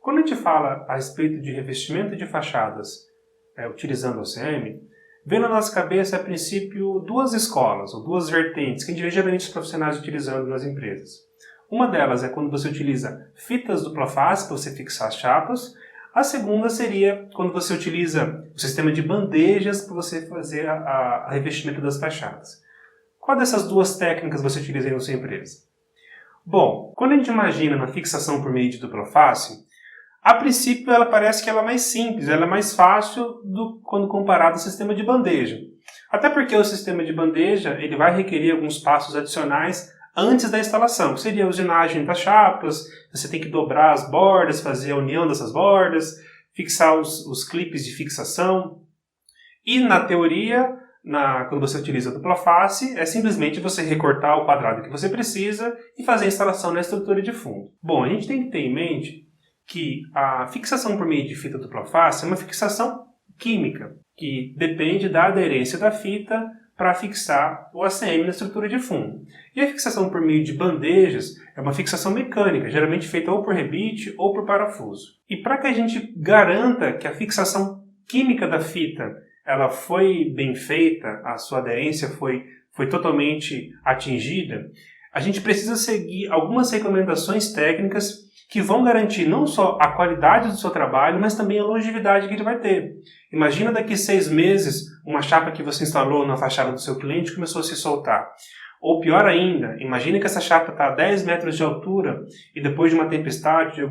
Quando a gente fala a respeito de revestimento de fachadas utilizando o OCM, vem na nossa cabeça, a princípio, duas escolas, ou duas vertentes, que a gente vê geralmente os profissionais utilizando nas empresas. Uma delas é quando você utiliza fitas dupla face para você fixar as chapas. A segunda seria quando você utiliza o sistema de bandejas para você fazer a revestimento das fachadas. Qual dessas duas técnicas você utiliza aí na sua empresa? Bom, quando a gente imagina uma fixação por meio de dupla face, a princípio ela parece que ela é mais simples, ela é mais fácil quando comparado ao sistema de bandeja. Até porque o sistema de bandeja ele vai requerer alguns passos adicionais antes da instalação, que seria a usinagem das chapas, você tem que dobrar as bordas, fazer a união dessas bordas, fixar os clipes de fixação. E na teoria, quando você utiliza a dupla face, é simplesmente você recortar o quadrado que você precisa e fazer a instalação na estrutura de fundo. Bom, a gente tem que ter em mente que a fixação por meio de fita dupla face é uma fixação química, que depende da aderência da fita para fixar o ACM na estrutura de fundo. E a fixação por meio de bandejas é uma fixação mecânica, geralmente feita ou por rebite ou por parafuso. E para que a gente garanta que a fixação química da fita ela foi bem feita, a sua aderência foi totalmente atingida, a gente precisa seguir algumas recomendações técnicas que vão garantir não só a qualidade do seu trabalho, mas também a longevidade que ele vai ter. Imagina daqui 6 meses uma chapa que você instalou na fachada do seu cliente começou a se soltar. Ou pior ainda, imagine que essa chapa está a 10 metros de altura e depois de uma tempestade, de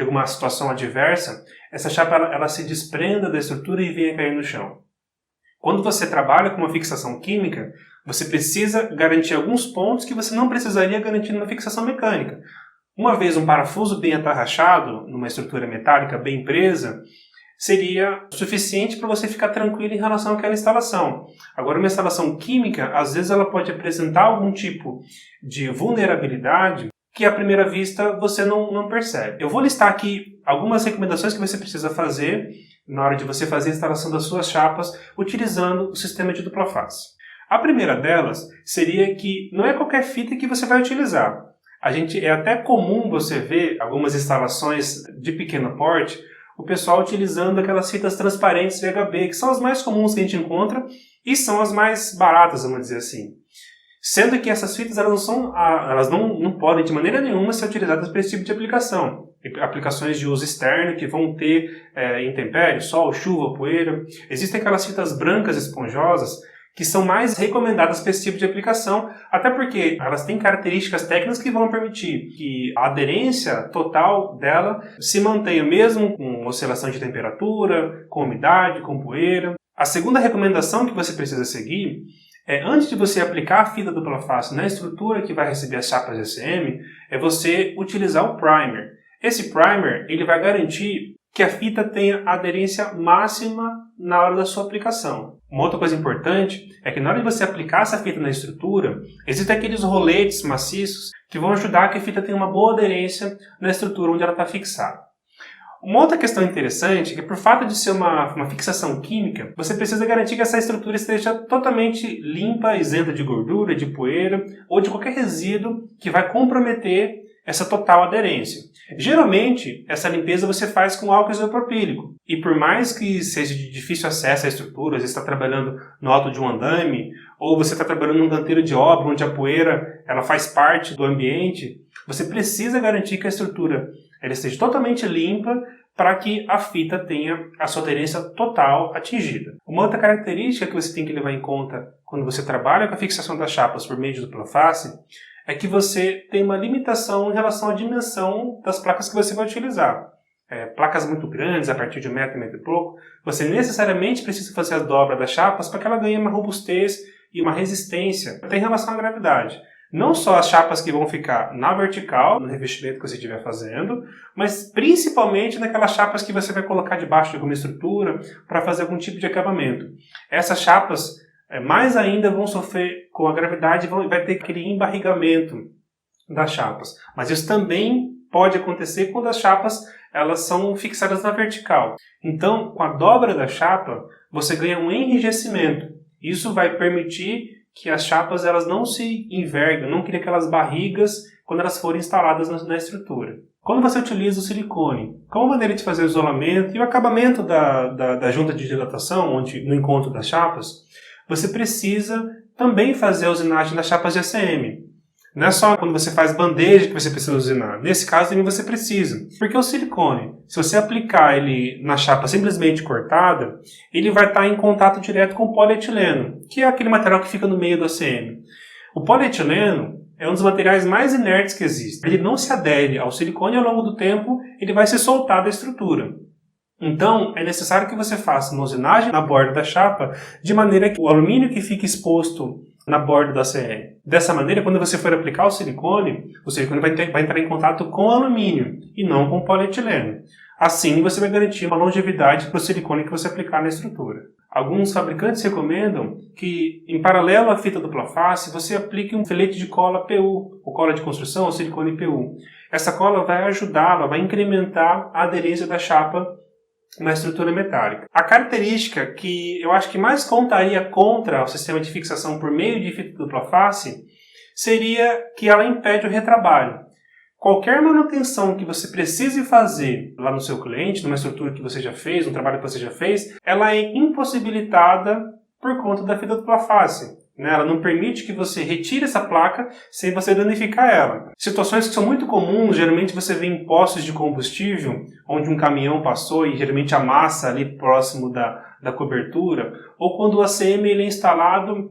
alguma situação adversa, essa chapa ela se desprenda da estrutura e venha cair no chão. Quando você trabalha com uma fixação química, você precisa garantir alguns pontos que você não precisaria garantir numa fixação mecânica. Uma vez um parafuso bem atarrachado, numa estrutura metálica bem presa, seria suficiente para você ficar tranquilo em relação àquela instalação. Agora, uma instalação química, às vezes ela pode apresentar algum tipo de vulnerabilidade que à primeira vista você não percebe. Eu vou listar aqui algumas recomendações que você precisa fazer na hora de você fazer a instalação das suas chapas utilizando o sistema de dupla face. A primeira delas seria que não é qualquer fita que você vai utilizar. É até comum você ver algumas instalações de pequeno porte, o pessoal utilizando aquelas fitas transparentes VHB, que são as mais comuns que a gente encontra e são as mais baratas, vamos dizer assim. Sendo que essas fitas elas não podem de maneira nenhuma ser utilizadas para esse tipo de aplicação. Aplicações de uso externo que vão ter intempéries, sol, chuva, poeira. Existem aquelas fitas brancas esponjosas que são mais recomendadas para esse tipo de aplicação, até porque elas têm características técnicas que vão permitir que a aderência total dela se mantenha mesmo com oscilação de temperatura, com umidade, com poeira. A segunda recomendação que você precisa seguir é, antes de você aplicar a fita dupla face na estrutura que vai receber as chapas de ACM, é você utilizar o primer. Esse primer ele vai garantir que a fita tenha aderência máxima na hora da sua aplicação. Uma outra coisa importante é que na hora de você aplicar essa fita na estrutura, existem aqueles roletes maciços que vão ajudar que a fita tenha uma boa aderência na estrutura onde ela está fixada. Uma outra questão interessante é que por fato de ser uma fixação química, você precisa garantir que essa estrutura esteja totalmente limpa, isenta de gordura, de poeira ou de qualquer resíduo que vai comprometer essa total aderência. Geralmente, essa limpeza você faz com álcool isopropílico. E por mais que seja de difícil acesso à estrutura, você está trabalhando no alto de um andame, ou você está trabalhando num canteiro de obra, onde a poeira ela faz parte do ambiente, você precisa garantir que a estrutura ela esteja totalmente limpa para que a fita tenha a sua aderência total atingida. Uma outra característica que você tem que levar em conta quando você trabalha com a fixação das chapas por meio de dupla face é que você tem uma limitação em relação à dimensão das placas que você vai utilizar. Placas muito grandes, a partir de 1 metro, 1 metro e pouco, você necessariamente precisa fazer a dobra das chapas para que ela ganhe uma robustez e uma resistência até em relação à gravidade. Não só as chapas que vão ficar na vertical, no revestimento que você estiver fazendo, mas principalmente naquelas chapas que você vai colocar debaixo de alguma estrutura para fazer algum tipo de acabamento. Essas chapas mais ainda vão sofrer com a gravidade e vai ter aquele embarrigamento das chapas. Mas isso também pode acontecer quando as chapas elas são fixadas na vertical. Então, com a dobra da chapa, você ganha um enrijecimento. Isso vai permitir que as chapas elas não se envergam, não criem aquelas barrigas quando elas forem instaladas na estrutura. Quando você utiliza o silicone como maneira de fazer o isolamento e o acabamento da junta de dilatação, onde, no encontro das chapas, você precisa também fazer a usinagem das chapas de ACM. Não é só quando você faz bandeja que você precisa usinar. Nesse caso também você precisa. Porque o silicone, se você aplicar ele na chapa simplesmente cortada, ele vai estar em contato direto com o polietileno, que é aquele material que fica no meio do ACM. O polietileno é um dos materiais mais inertes que existe. Ele não se adere ao silicone e ao longo do tempo ele vai se soltar da estrutura. Então, é necessário que você faça uma usinagem na borda da chapa de maneira que o alumínio que fica exposto na borda da ACM. Dessa maneira, quando você for aplicar o silicone vai entrar em contato com o alumínio e não com o polietileno. Assim, você vai garantir uma longevidade para o silicone que você aplicar na estrutura. Alguns fabricantes recomendam que, em paralelo à fita dupla face, você aplique um filete de cola PU, ou cola de construção, ou silicone PU. Essa cola vai ajudá-la, vai incrementar a aderência da chapa na estrutura metálica. A característica que eu acho que mais contaria contra o sistema de fixação por meio de fita dupla face seria que ela impede o retrabalho. Qualquer manutenção que você precise fazer lá no seu cliente, numa estrutura que você já fez, um trabalho que você já fez, ela é impossibilitada por conta da fita dupla face. Ela não permite que você retire essa placa sem você danificar ela. Situações que são muito comuns, geralmente você vê em postos de combustível, onde um caminhão passou e geralmente amassa ali próximo da cobertura, ou quando o ACM ele é instalado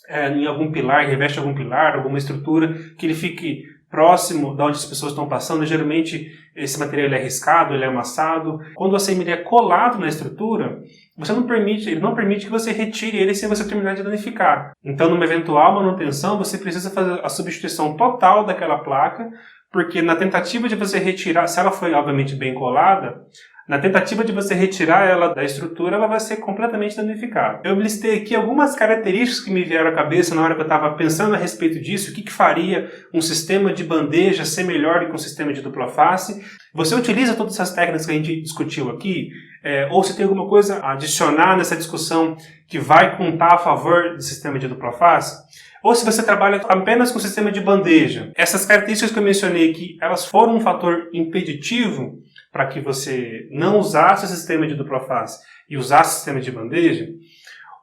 em algum pilar, reveste algum pilar, alguma estrutura que ele fique próximo de onde as pessoas estão passando. Geralmente esse material ele é riscado, ele é amassado. Quando o ACM ele é colado na estrutura, ele não permite que você retire ele sem você terminar de danificar. Então, numa eventual manutenção, você precisa fazer a substituição total daquela placa, porque na tentativa de você retirar, se ela foi obviamente bem colada, na tentativa de você retirar ela da estrutura, ela vai ser completamente danificada. Eu listei aqui algumas características que me vieram à cabeça na hora que eu estava pensando a respeito disso, o que faria um sistema de bandeja ser melhor do que um sistema de dupla face. Você utiliza todas essas técnicas que a gente discutiu aqui, ou se tem alguma coisa a adicionar nessa discussão que vai contar a favor do sistema de dupla face, ou se você trabalha apenas com o sistema de bandeja. Essas características que eu mencionei aqui, elas foram um fator impeditivo para que você não usasse o sistema de dupla face e usasse o sistema de bandeja.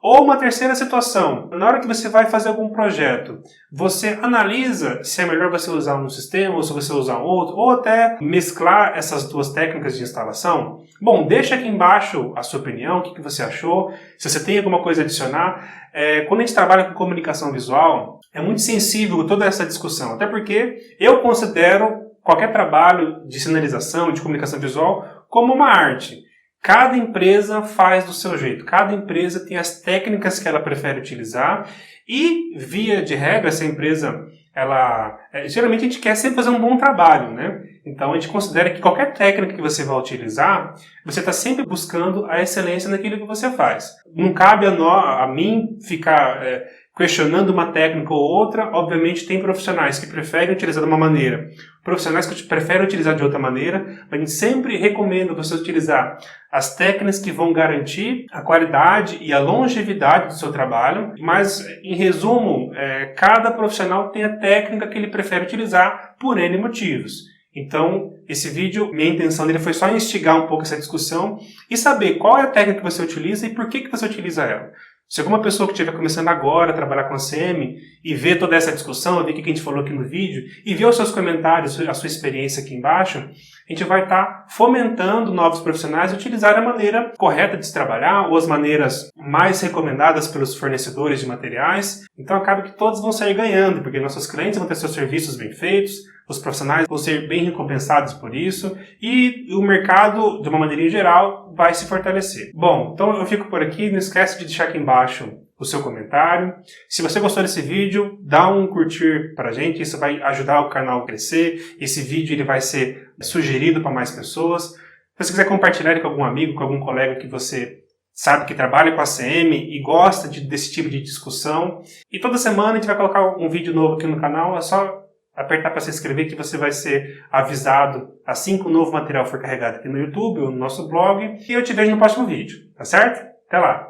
Ou uma terceira situação, na hora que você vai fazer algum projeto, você analisa se é melhor você usar um sistema ou se você usar outro, ou até mesclar essas duas técnicas de instalação. Bom, deixa aqui embaixo a sua opinião, o que você achou, se você tem alguma coisa a adicionar. Quando a gente trabalha com comunicação visual, é muito sensível toda essa discussão, até porque eu considero qualquer trabalho de sinalização, de comunicação visual, como uma arte. Cada empresa faz do seu jeito, cada empresa tem as técnicas que ela prefere utilizar e, via de regra, essa empresa, geralmente a gente quer sempre fazer um bom trabalho, né? Então a gente considera que qualquer técnica que você vai utilizar, você está sempre buscando a excelência naquilo que você faz. Não cabe a mim ficar questionando uma técnica ou outra. Obviamente tem profissionais que preferem utilizar de uma maneira, profissionais que preferem utilizar de outra maneira, mas a gente sempre recomenda você utilizar as técnicas que vão garantir a qualidade e a longevidade do seu trabalho, mas em resumo, cada profissional tem a técnica que ele prefere utilizar por N motivos. Então, esse vídeo, minha intenção dele foi só instigar um pouco essa discussão e saber qual é a técnica que você utiliza e por que você utiliza ela. Se alguma pessoa que estiver começando agora a trabalhar com a ACM e ver toda essa discussão, ver o que a gente falou aqui no vídeo e ver os seus comentários, a sua experiência aqui embaixo, a gente vai estar fomentando novos profissionais a utilizar a maneira correta de se trabalhar ou as maneiras mais recomendadas pelos fornecedores de materiais. Então acaba que todos vão sair ganhando, porque nossos clientes vão ter seus serviços bem feitos, os profissionais vão ser bem recompensados por isso e o mercado, de uma maneira em geral, vai se fortalecer. Bom, então eu fico por aqui. Não esquece de deixar aqui embaixo o seu comentário. Se você gostou desse vídeo, dá um curtir pra gente, isso vai ajudar o canal a crescer. Esse vídeo ele vai ser sugerido para mais pessoas. Se você quiser compartilhar ele com algum amigo, com algum colega que você sabe que trabalha com a ACM e gosta desse tipo de discussão. E toda semana a gente vai colocar um vídeo novo aqui no canal, é só apertar para se inscrever que você vai ser avisado assim que o novo material for carregado aqui no YouTube ou no nosso blog. E eu te vejo no próximo vídeo, tá certo? Até lá!